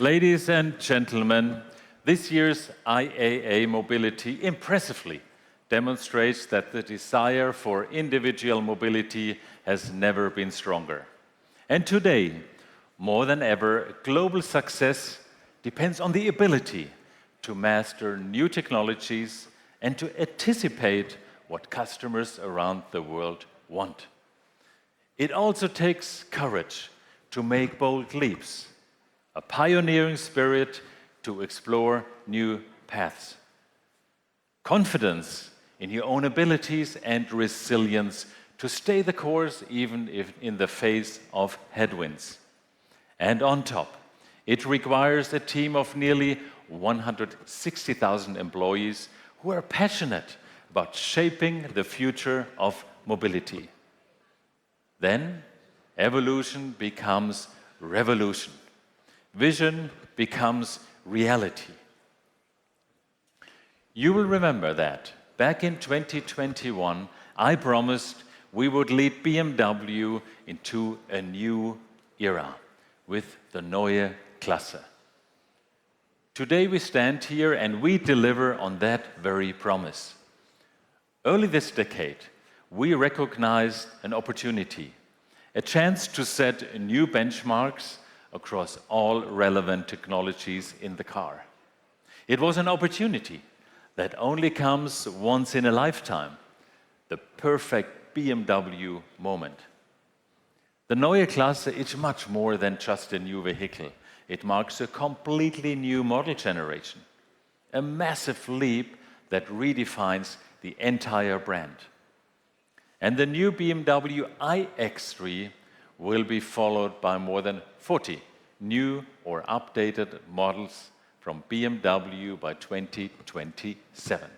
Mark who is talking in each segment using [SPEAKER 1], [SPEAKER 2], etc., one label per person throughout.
[SPEAKER 1] Ladies and gentlemen, this year's IAA Mobility impressively demonstrates that the desire for individual mobility has never been stronger. And today, more than ever, global success depends on the ability to master new technologies and to anticipate what customers around the world want. It also takes courage to make bold leaps, a pioneering spirit to explore new paths, confidence in your own abilities, and resilience to stay the course even if in the face of headwinds. And on top, it requires a team of nearly 160,000 employees who are passionate about shaping the future of mobility. Then, evolution becomes revolution. Vision becomes reality. You will remember that back in 2021, I promised we would lead BMW into a new era with the Neue Klasse. Today we stand here and we deliver on that very promise. Early this decade, we recognized an opportunity, a chance to set new benchmarks across all relevant technologies in the car. It was an opportunity that only comes once in a lifetime, the perfect BMW moment. The Neue Klasse is much more than just a new vehicle. It marks a completely new model generation, a massive leap that redefines the entire brand. And the new BMW iX3 will be followed by more than 40 new or updated models from BMW by 2027.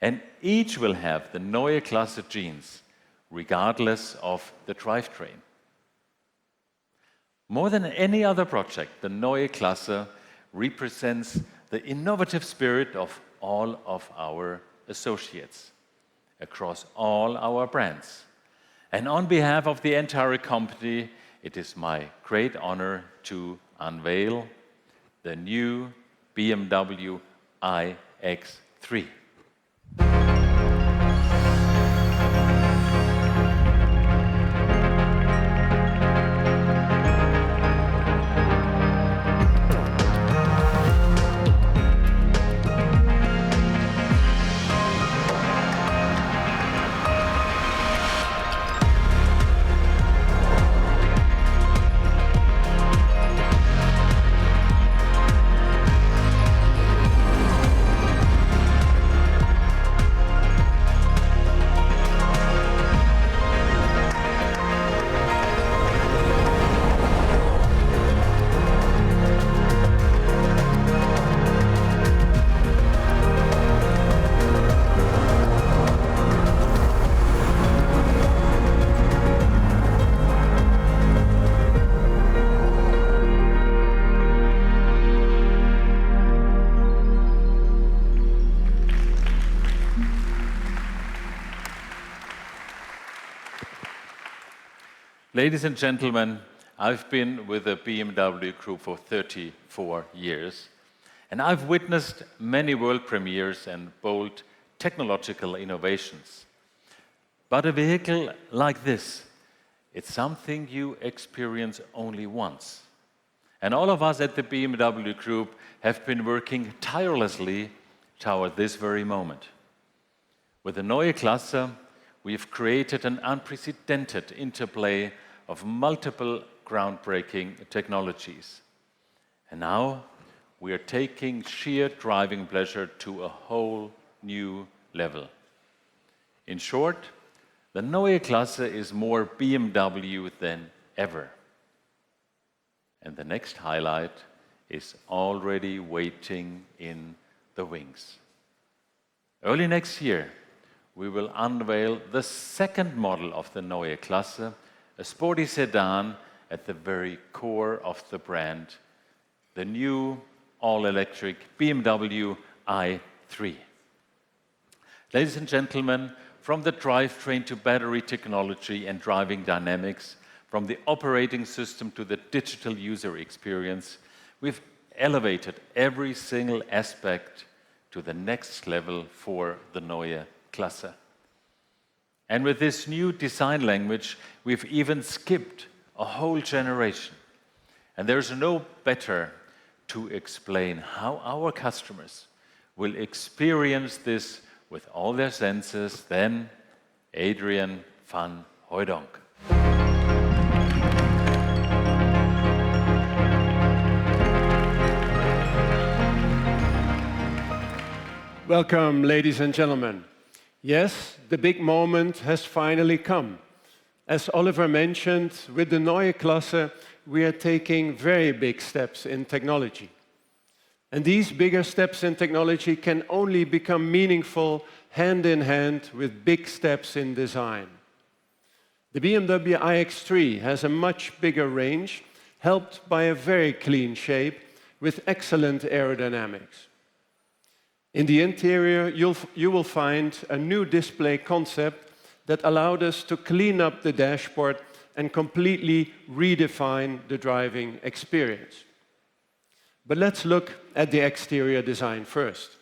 [SPEAKER 1] And each will have the Neue Klasse genes, regardless of the drivetrain. More than any other project, the Neue Klasse represents the innovative spirit of all of our associates across all our brands. And on behalf of the entire company, it is my great honor to unveil the new BMW iX3. Ladies and gentlemen, I've been with the BMW Group for 34 years, and I've witnessed many world premieres and bold technological innovations. But a vehicle like this, it's something you experience only once. And all of us at the BMW Group have been working tirelessly toward this very moment. With the Neue Klasse, we've created an unprecedented interplay of multiple groundbreaking technologies. And now we are taking sheer driving pleasure to a whole new level. In short, the Neue Klasse is more BMW than ever. And the next highlight is already waiting in the wings. Early next year, we will unveil the second model of the Neue Klasse, a sporty sedan at the very core of the brand, the new all-electric BMW i3. Ladies and gentlemen, from the drivetrain to battery technology and driving dynamics, from the operating system to the digital user experience, we've elevated every single aspect to the next level for the Neue Klasse. And with this new design language, we've even skipped a whole generation. And there's no better to explain how our customers will experience this with all their senses than Adrian van Hooijdonk.
[SPEAKER 2] Welcome, ladies and gentlemen. Yes, the big moment has finally come. As Oliver mentioned, with the Neue Klasse, we are taking very big steps in technology. And these bigger steps in technology can only become meaningful hand in hand with big steps in design. The BMW iX3 has a much bigger range, helped by a very clean shape with excellent aerodynamics. In the interior, you will find a new display concept that allowed us to clean up the dashboard and completely redefine the driving experience. But let's look at the exterior design first.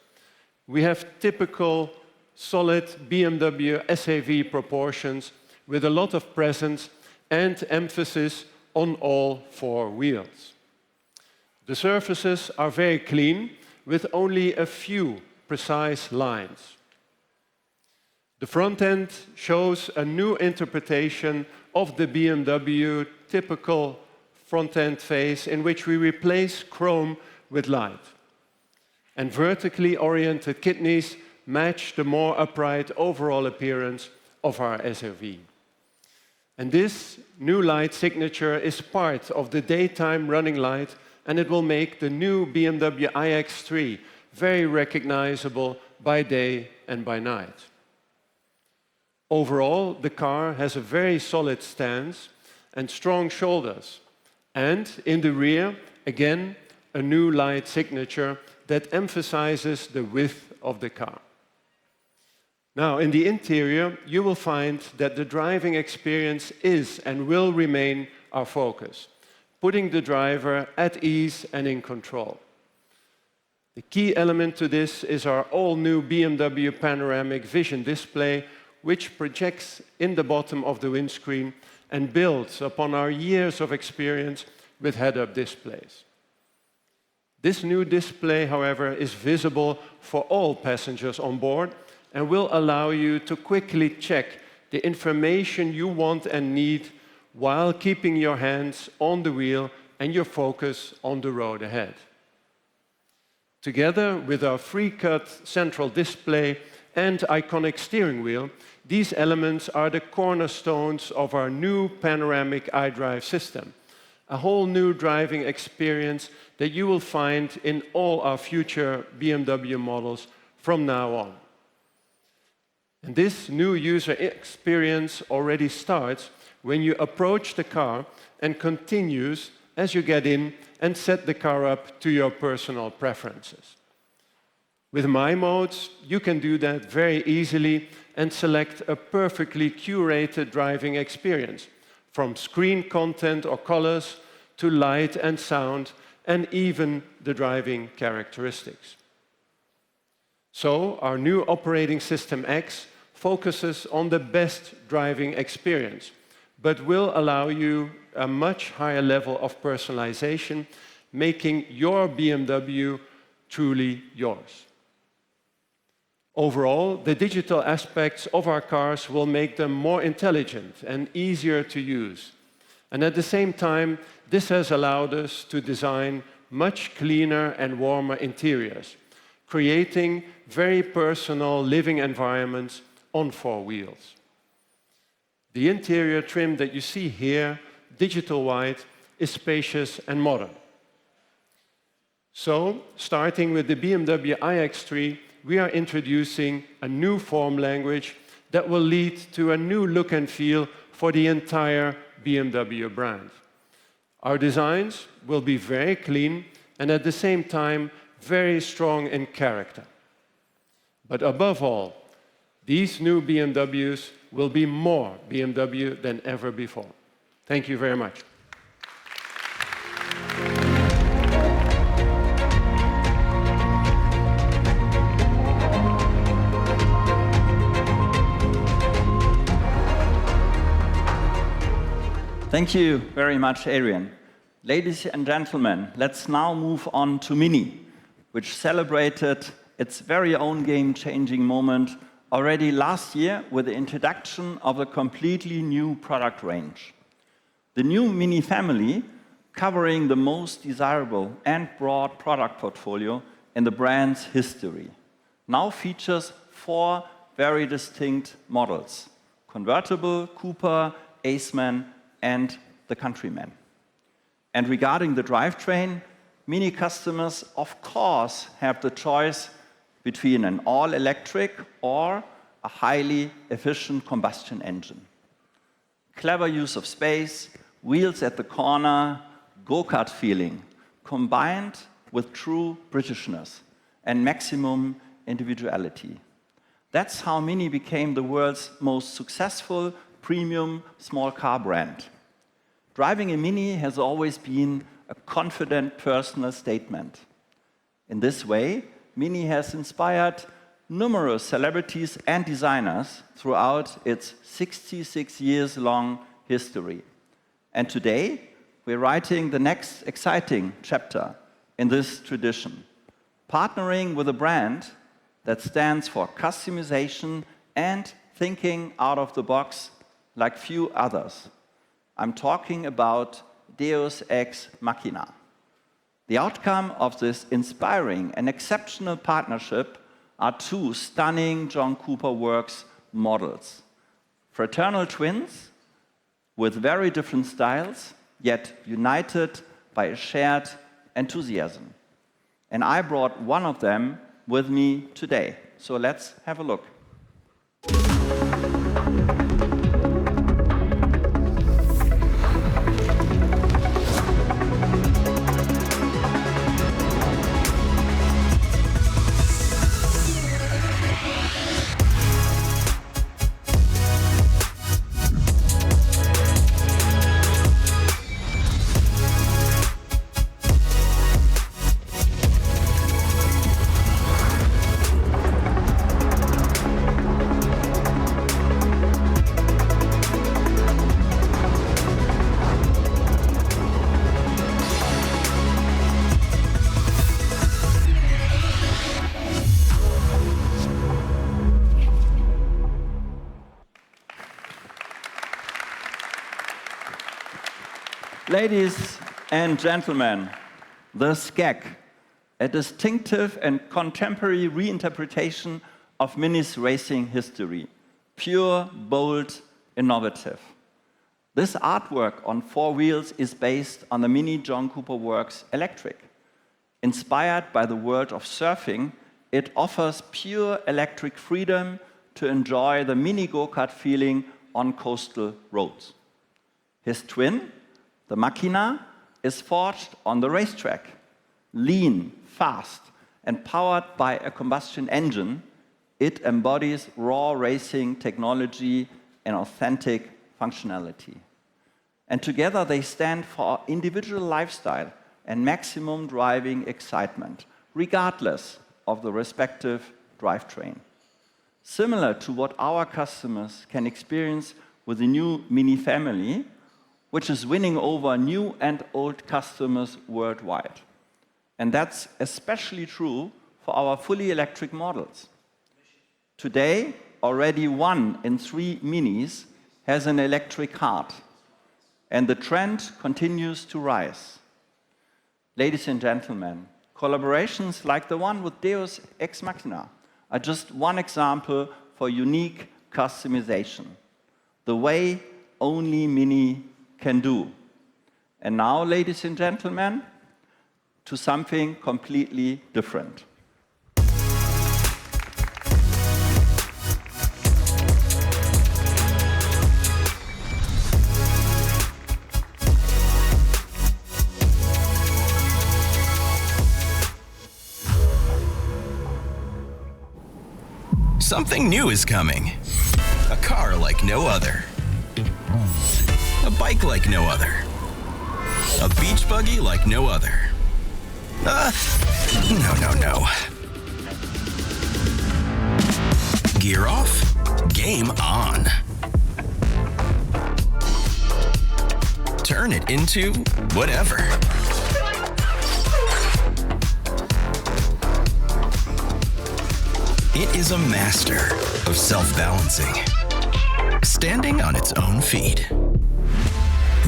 [SPEAKER 2] We have typical solid BMW SAV proportions with a lot of presence and emphasis on all four wheels. The surfaces are very clean, with only a few precise lines. The front end shows a new interpretation of the BMW typical front end face in which we replace chrome with light. And vertically oriented kidneys match the more upright overall appearance of our SUV. And this new light signature is part of the daytime running light, and it will make the new BMW iX3 very recognizable by day and by night. Overall, the car has a very solid stance and strong shoulders. And in the rear, again, a new light signature that emphasizes the width of the car. Now, in the interior, you will find that the driving experience is and will remain our focus, putting the driver at ease and in control. The key element to this is our all-new BMW panoramic vision display, which projects in the bottom of the windscreen and builds upon our years of experience with head-up displays. This new display, however, is visible for all passengers on board and will allow you to quickly check the information you want and need while keeping your hands on the wheel and your focus on the road ahead. Together with our free-cut central display and iconic steering wheel, these elements are the cornerstones of our new panoramic iDrive system, a whole new driving experience that you will find in all our future BMW models from now on. And this new user experience already starts when you approach the car and continues as you get in and set the car up to your personal preferences. With My Modes, you can do that very easily and select a perfectly curated driving experience, from screen content or colors to light and sound, and even the driving characteristics. So, our new operating system X focuses on the best driving experience, but will allow you a much higher level of personalization, making your BMW truly yours. Overall, the digital aspects of our cars will make them more intelligent and easier to use. And at the same time, this has allowed us to design much cleaner and warmer interiors, creating very personal living environments on four wheels. The interior trim that you see here, digital white, is spacious and modern. So, starting with the BMW iX3, we are introducing a new form language that will lead to a new look and feel for the entire BMW brand. Our designs will be very clean and at the same time very strong in character. But above all, these new BMWs will be more BMW than ever before. Thank you very much.
[SPEAKER 3] Thank you very much, Adrian. Ladies and gentlemen, let's now move on to MINI, which celebrated its very own game-changing moment already last year with the introduction of a completely new product range. The new MINI family, covering the most desirable and broad product portfolio in the brand's history, now features 4 very distinct models: convertible, Cooper, Aceman, and the Countryman. And regarding the drivetrain, MINI customers, of course, have the choice between an all-electric or a highly efficient combustion engine. Clever use of space, wheels at the corner, go-kart feeling, combined with true Britishness and maximum individuality. That's how MINI became the world's most successful premium small car brand. Driving a MINI has always been a confident personal statement. In this way, MINI has inspired numerous celebrities and designers throughout its 66 years long history. And today, we're writing the next exciting chapter in this tradition, partnering with a brand that stands for customization and thinking out of the box like few others. I'm talking about Deus Ex Machina. The outcome of this inspiring and exceptional partnership are 2 stunning John Cooper Works models. Fraternal twins with very different styles, yet united by a shared enthusiasm. And I brought one of them with me today. So let's have a look. Ladies and gentlemen, the Skeg, a distinctive and contemporary reinterpretation of MINI's racing history. Pure, bold, innovative. This artwork on 4 wheels is based on the MINI John Cooper Works Electric. Inspired by the world of surfing, it offers pure electric freedom to enjoy the mini go-kart feeling on coastal roads. His twin, the Machina, is forged on the racetrack. Lean, fast, and powered by a combustion engine, it embodies raw racing technology and authentic functionality. And together they stand for individual lifestyle and maximum driving excitement, regardless of the respective drivetrain. Similar to what our customers can experience with the new MINI family, which is winning over new and old customers worldwide. And that's especially true for our fully electric models. Today, already 1 in 3 Minis has an electric heart, and the trend continues to rise. Ladies and gentlemen, collaborations like the one with Deus Ex Machina are just one example for unique customization, the way only MINI can do. And now, ladies and gentlemen, to something completely different.
[SPEAKER 4] Something new is coming. A car like no other. A bike like no other. A beach buggy like no other. No. Gear off, game on. into whatever. It is a master of self-balancing, standing on its own feet.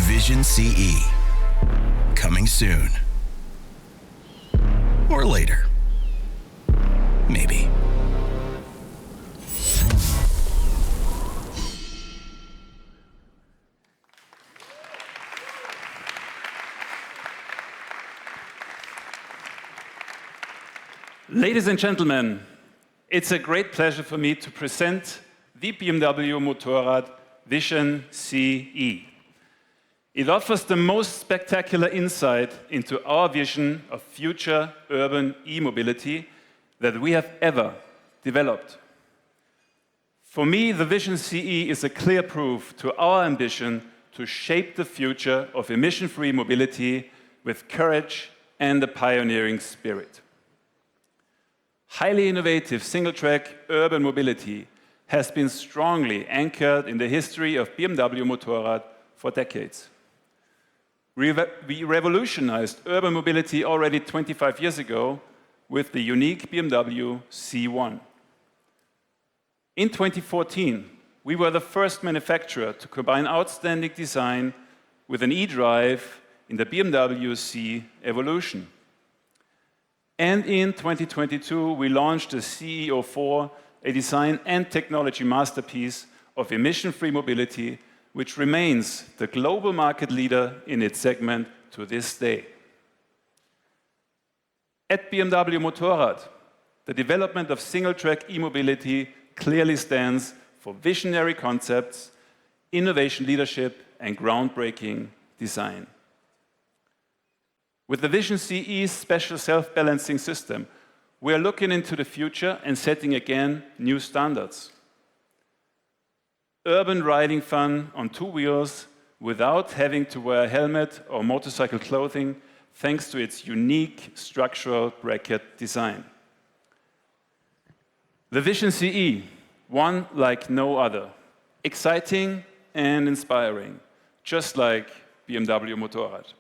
[SPEAKER 4] Vision CE, coming soon. Or later. Maybe.
[SPEAKER 5] Ladies and gentlemen, it's a great pleasure for me to present the BMW Motorrad Vision CE. It offers the most spectacular insight into our vision of future urban e-mobility that we have ever developed. For me, the Vision CE is a clear proof to our ambition to shape the future of emission-free mobility with courage and a pioneering spirit. Highly innovative single-track urban mobility has been strongly anchored in the history of BMW Motorrad for decades. We revolutionized urban mobility already 25 years ago with the unique BMW C1. In 2014, we were the first manufacturer to combine outstanding design with an e-drive in the BMW C Evolution. And in 2022, we launched the CE04, a design and technology masterpiece of emission-free mobility, which remains the global market leader in its segment to this day. At BMW Motorrad, the development of single-track e-mobility clearly stands for visionary concepts, innovation leadership, and groundbreaking design. With the Vision CE's special self-balancing system, we are looking into the future and setting again new standards. Urban riding fun on two wheels without having to wear a helmet or motorcycle clothing, thanks to its unique structural bracket design. The Vision CE, one like no other, exciting and inspiring, just like BMW Motorrad.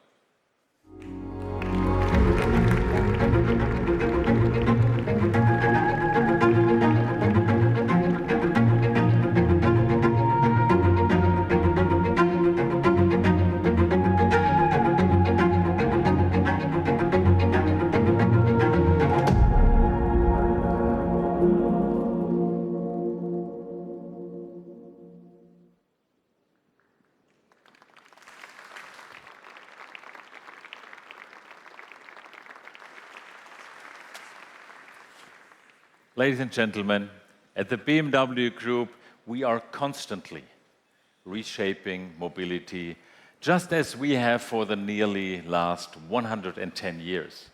[SPEAKER 1] Ladies and gentlemen, at the BMW Group, we are constantly reshaping mobility, just as we have for the nearly last 110 years.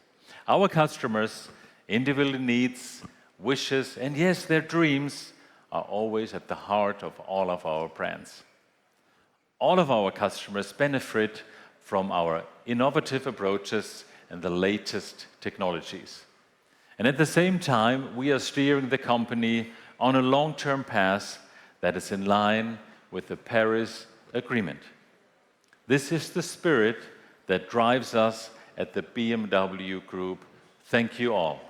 [SPEAKER 1] Our customers' individual needs, wishes, and yes, their dreams are always at the heart of all of our brands. All of our customers benefit from our innovative approaches and the latest technologies. And at the same time, we are steering the company on a long-term path that is in line with the Paris Agreement. This is the spirit that drives us at the BMW Group. Thank you all.